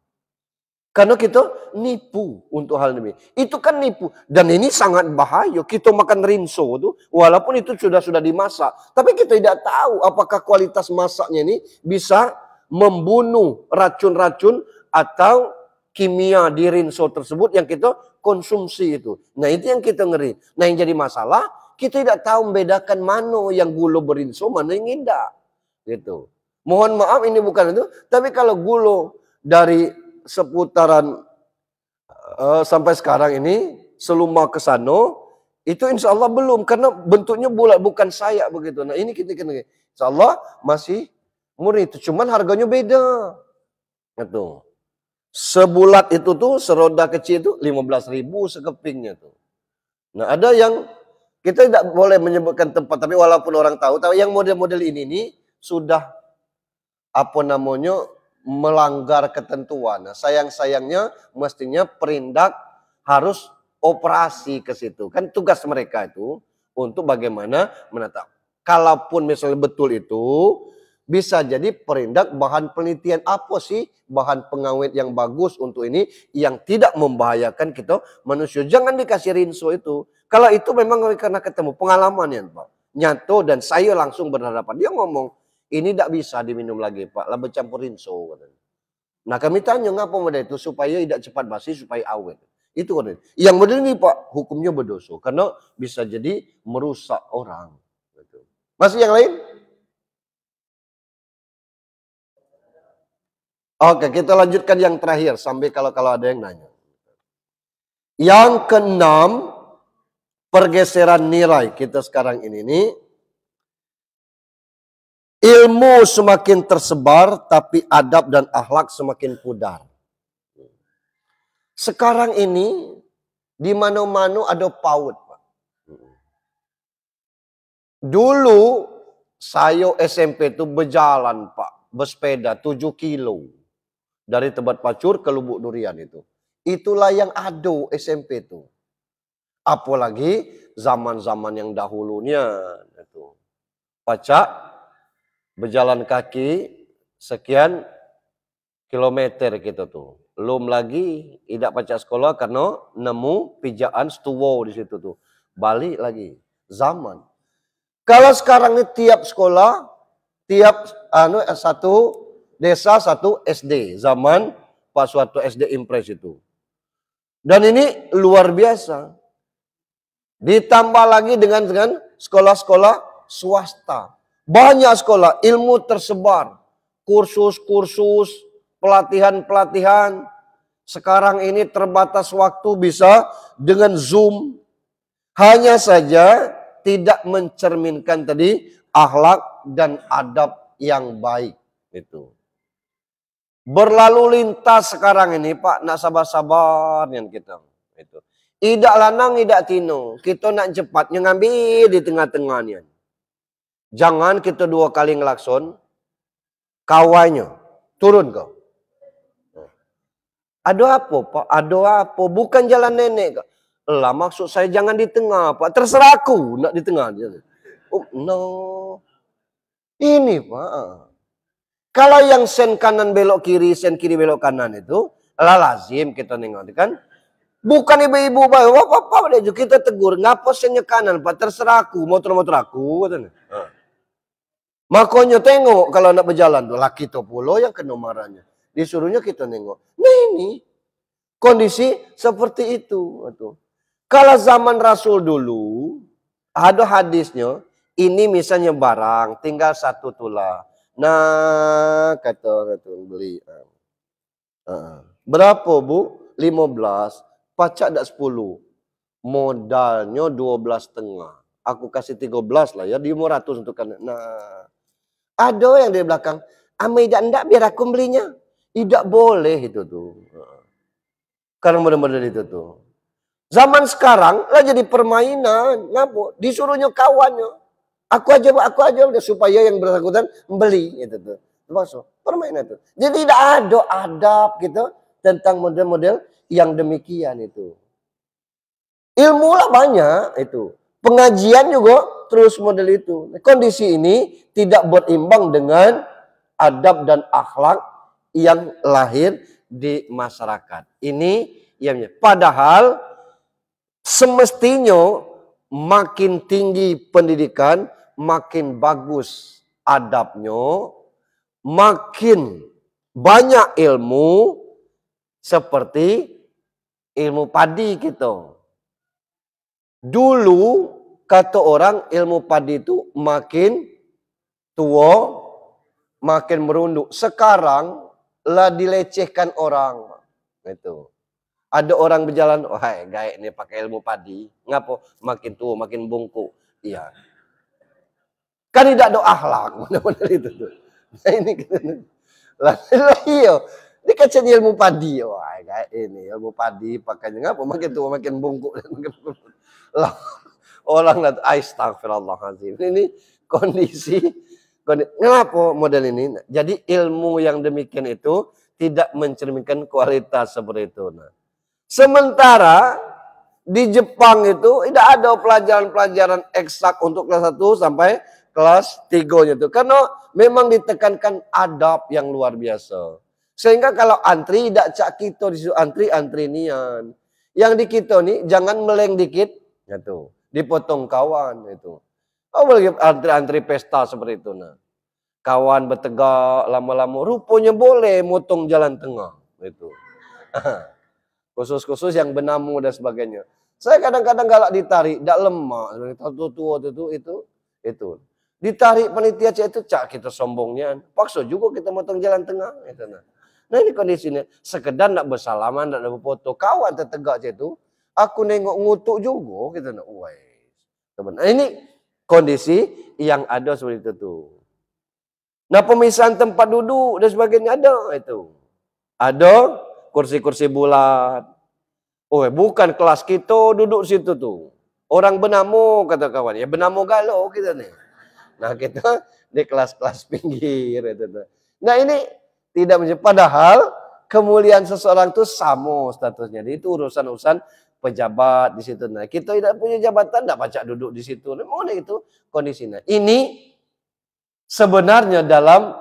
Karena kita nipu untuk hal ini. Itu kan nipu. Dan ini sangat bahaya. Kita makan rinso itu, walaupun itu sudah dimasak. Tapi kita tidak tahu apakah kualitas masaknya ini bisa membunuh racun-racun atau kimia di rinso tersebut yang kita konsumsi itu. Nah itu yang kita ngeri. Nah yang jadi masalah, kita tidak tahu membedakan mana yang gula berinso, mana yang tidak. Gitu. Mohon maaf ini bukan itu. Tapi kalau gula dari seputaran sampai sekarang ini seluma ke sana itu insya Allah belum, karena bentuknya bulat bukan sayap begitu. Nah ini kita kena insya Allah masih murni itu, cuman harganya beda. Itu sebulat itu tuh seroda kecil itu 15.000 sekepingnya tuh. Nah ada yang kita tidak boleh menyebutkan tempat, tapi walaupun orang tahu yang model-model ini nih sudah apa namanya melanggar ketentuan. Nah, sayang-sayangnya mestinya perindak harus operasi ke situ. Kan tugas mereka itu untuk bagaimana menatap. Kalaupun misalnya betul itu, bisa jadi perindak bahan penelitian apa sih bahan pengawet yang bagus untuk ini yang tidak membahayakan kita manusia. Jangan dikasih rinso itu. Kalau itu memang karena ketemu pengalaman ya Pak. Nyato dan saya langsung berhadapan. Dia ngomong, ini tidak bisa diminum lagi Pak, lah bercampur rinso. Nah kami tanya, ngapa model itu? Supaya tidak cepat basi, supaya awet. Itu model. Yang model ini Pak, hukumnya berdosa. Karena bisa jadi merusak orang. Masih yang lain? Oke, kita lanjutkan yang terakhir. Sampai kalau ada yang nanya. Yang keenam, pergeseran nilai kita sekarang ini nih. Ilmu semakin tersebar, tapi adab dan akhlak semakin pudar. Sekarang ini, di mana-mana ada PAUD, Pak. Dulu, saya SMP itu berjalan, Pak. Bersepeda 7 kilo. Dari Tebet Pacur ke Lubuk Durian itu. Itulah yang ada SMP itu. Apalagi zaman-zaman yang dahulunya. Itu. Pacak. Berjalan kaki sekian kilometer gitu tuh. Belum lagi tidak pacak sekolah karena nemu pijaan setuwo di situ tuh. Balik lagi zaman. Kalau sekarang ini tiap sekolah, tiap satu desa satu SD. Zaman Pak Suharto SD Impres itu. Dan ini luar biasa. Ditambah lagi dengan sekolah-sekolah swasta. Banyak sekolah, ilmu tersebar. Kursus-kursus, pelatihan-pelatihan. Sekarang ini terbatas waktu, bisa dengan Zoom. Hanya saja tidak mencerminkan tadi akhlak dan adab yang baik. Itu. Berlalu lintas sekarang ini Pak, nak sabar-sabar yang kita. Itu. Idak lanang, idak tino. Kita nak cepat, ngambil di tengah-tengahnya. Jangan kita 2 kali ngelakson, kawannya turun kau. Ada apa Pak? Ada apa? Bukan jalan nenek kak. Lah maksud saya jangan di tengah Pak. Terserah aku nak di tengah. Oh no. Ini Pak. Kalau yang sen kanan belok kiri, sen kiri belok kanan itu, lazim kita nengok kan. Bukan ibu-ibu bapak kita tegur, ngapa sennya kanan Pak, terserah aku, motor-motor aku katanya. Makanya tengok kalau nak berjalan tuh laki to pulo yang kena marahnya. Disuruhnya kita nengok. Nah ini kondisi seperti itu. Kalau zaman Rasul dulu ada hadisnya, ini misalnya barang tinggal 1 tulah. Nah, kata beli. Berapa Bu? 15. Pacak dak 10. Modalnya 12,5. Aku kasih 13 lah ya, di 500 untuk kan. Nah, ada yang di belakang, "Amai ndak biar aku belinya." Tidak boleh itu tuh. Karena benar-benar itu tuh. Zaman sekarang lah jadi permainan. Ngapa? Disuruhnya kawannya. Aku aja supaya yang bersangkutan membeli itu tuh. Masuk permainan itu. Jadi tidak ada adab gitu tentang model-model yang demikian itu. Ilmu lah banyak itu. Pengajian juga terus model itu. Kondisi ini tidak berimbang dengan adab dan akhlak yang lahir di masyarakat. Ini yang padahal semestinya makin tinggi pendidikan, makin bagus adabnya, makin banyak ilmu seperti ilmu padi kita. Dulu kata orang ilmu padi itu makin tua, makin merunduk. Sekarang lah dilecehkan orang. Itu. Ada orang berjalan, oh hai, gaek nih pakai ilmu padi. Ngapa? Makin tua, makin bungkuk. Iya. Kan tidak ada akhlak. Benar-benar itu tuh. Nah ini lah iya. Ini kacanya ilmu padi. Wah, gaek ini ilmu padi pakainya ngapa? Makin tua, makin bungkuk. Lah, orang lah, astagfirullahaladzim. Ini kondisi. Kenapa model ini? Jadi ilmu yang demikian itu tidak mencerminkan kualitas seperti itu. Nah, sementara di Jepang itu tidak ada pelajaran-pelajaran eksak untuk kelas 1 sampai kelas 3-nya itu. Karena memang ditekankan adab yang luar biasa. Sehingga kalau antri tidak cak kita disuruh antri nian. Yang di kita nih jangan meleng dikit gitu. Dipotong kawan itu. Oh boleh antri pesta seperti itu. Nah, kawan bertegak lama-lama, rupanya boleh motong jalan tengah. Itu. Khusus-khusus yang benamu dan sebagainya. Saya kadang-kadang galak ditarik, tidak lemah. Itu. Ditarik panitia cak itu, cak kita sombongnya. Paksa juga kita motong jalan tengah. Itu. Nah ini kondisinya. Sekedar nak bersalaman, nak berfoto. Kawan tertegak cak itu, aku nengok ngutuk juga. Kita nak, nah ini kondisi yang ada seperti itu tuh. Nah pemisahan tempat duduk dan sebagainya ada itu. Ada kursi-kursi bulat. Oh bukan kelas kita duduk situ tuh. Orang benamu kata kawan. Ya benamu galau kita nih. Nah kita di kelas-kelas pinggir itu tuh. Nah ini tidak menjadi. Padahal kemuliaan seseorang itu sama statusnya. Itu urusan-urusan pejabat di situ. Nah, kita tidak punya jabatan, tidak pacak duduk di situ. Mana itu kondisinya? Ini sebenarnya dalam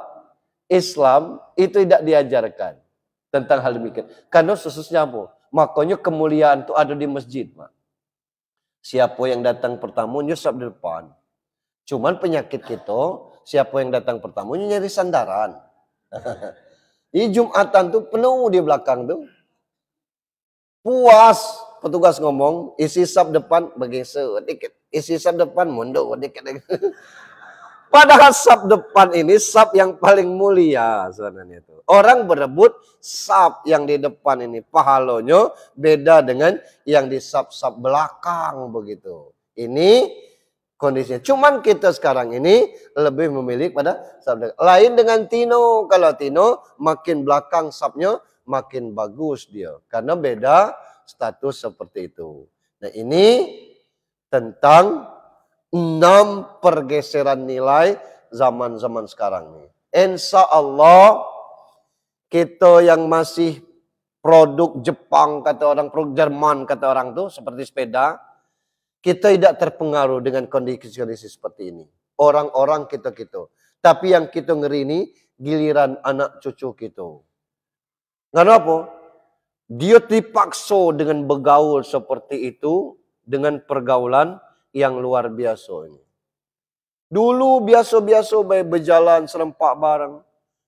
Islam itu tidak diajarkan tentang hal demikian. Karena khususnya apa? Makanya kemuliaan itu ada di masjid, Pak. Siapa yang datang pertama nyusap di depan. Cuman penyakit kita, siapa yang datang pertama nyari sandaran. Di Jumatan tuh penuh di belakang tuh. Puas. Petugas ngomong, isi sab depan bergeser dikit. Isi sab depan mundur dikit. Padahal sab depan ini sab yang paling mulia sebenarnya itu. Orang berebut sab yang di depan ini pahalanya beda dengan yang di sab-sab belakang begitu. Ini kondisinya. Cuman kita sekarang ini lebih memilih pada sabda. Lain dengan Tino. Kalau Tino makin belakang sabnya makin bagus dia. Karena beda status seperti itu. Nah ini tentang 6 pergeseran nilai zaman-zaman sekarang nih. Insya Allah kita yang masih produk Jepang kata orang, produk Jerman kata orang tuh seperti sepeda, kita tidak terpengaruh dengan kondisi-kondisi seperti ini. Orang-orang kita. Tapi yang kita ngeri ini giliran anak cucu kita. Kenapa? Dia dipaksa dengan bergaul seperti itu dengan pergaulan yang luar biasa ini. Dulu biasa-biasa berjalan serempak bareng.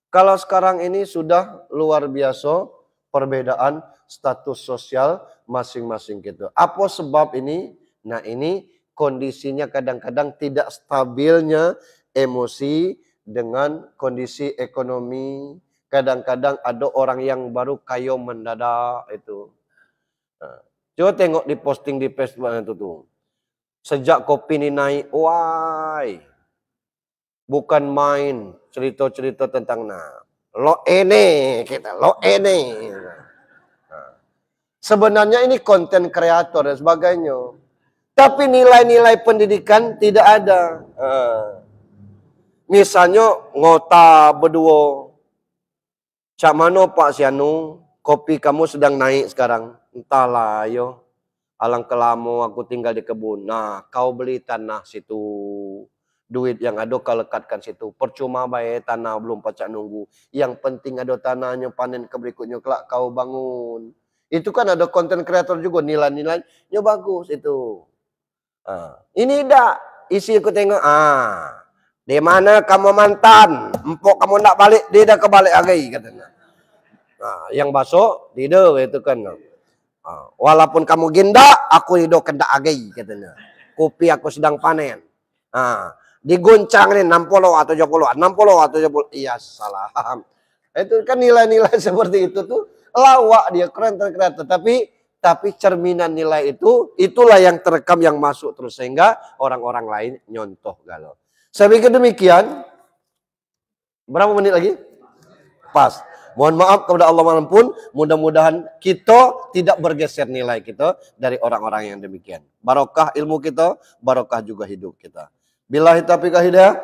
Kalau sekarang ini sudah luar biasa perbedaan status sosial masing-masing kita. Apa sebab ini? Nah ini kondisinya kadang-kadang tidak stabilnya emosi dengan kondisi ekonomi. Kadang-kadang ada orang yang baru kaya mendadak itu. Nah, coba tengok di posting di Facebook itu tuh. Sejak kopi ini naik, why? Bukan main cerita-cerita tentang lo ini kita, lo ini. Nah, sebenarnya ini konten kreator dan sebagainya. Tapi nilai-nilai pendidikan tidak ada. Misalnya ngota berdua. Cak mana Pak Sianu, kopi kamu sedang naik sekarang. Entahlah yo. Alang kelamo aku tinggal di kebun. Nah, kau beli tanah situ. Duit yang ada kau lekatkan situ. Percuma baik tanah belum pacak nunggu. Yang penting ada tanahnya panen ke berikutnya kelak kau bangun. Itu kan ada konten kreator juga nilai-nilainya bagus itu. Ini dah isi aku tengok. Di mana kamu mantan? Empok kamu nak balik, dia dah kebalik lagi katanya. Yang basok tidak itu kan. Walaupun kamu ginda, aku hidup kena lagi katanya. Kopi aku sedang panen. Diguncang nih 60 atau 70, 60 atau 70. Iya salah. Itu kan nilai-nilai seperti itu tuh lawak dia keren kreator. Tapi cerminan nilai itu itulah yang terekam yang masuk terus sehingga orang-orang lain nyontoh galau. Saya pikir demikian. Berapa menit lagi? Pas. Mohon maaf kepada Allah manapun. Mudah-mudahan kita tidak bergeser nilai kita dari orang-orang yang demikian. Barokah ilmu kita, barokah juga hidup kita. Billahi taufiq wal hidayah.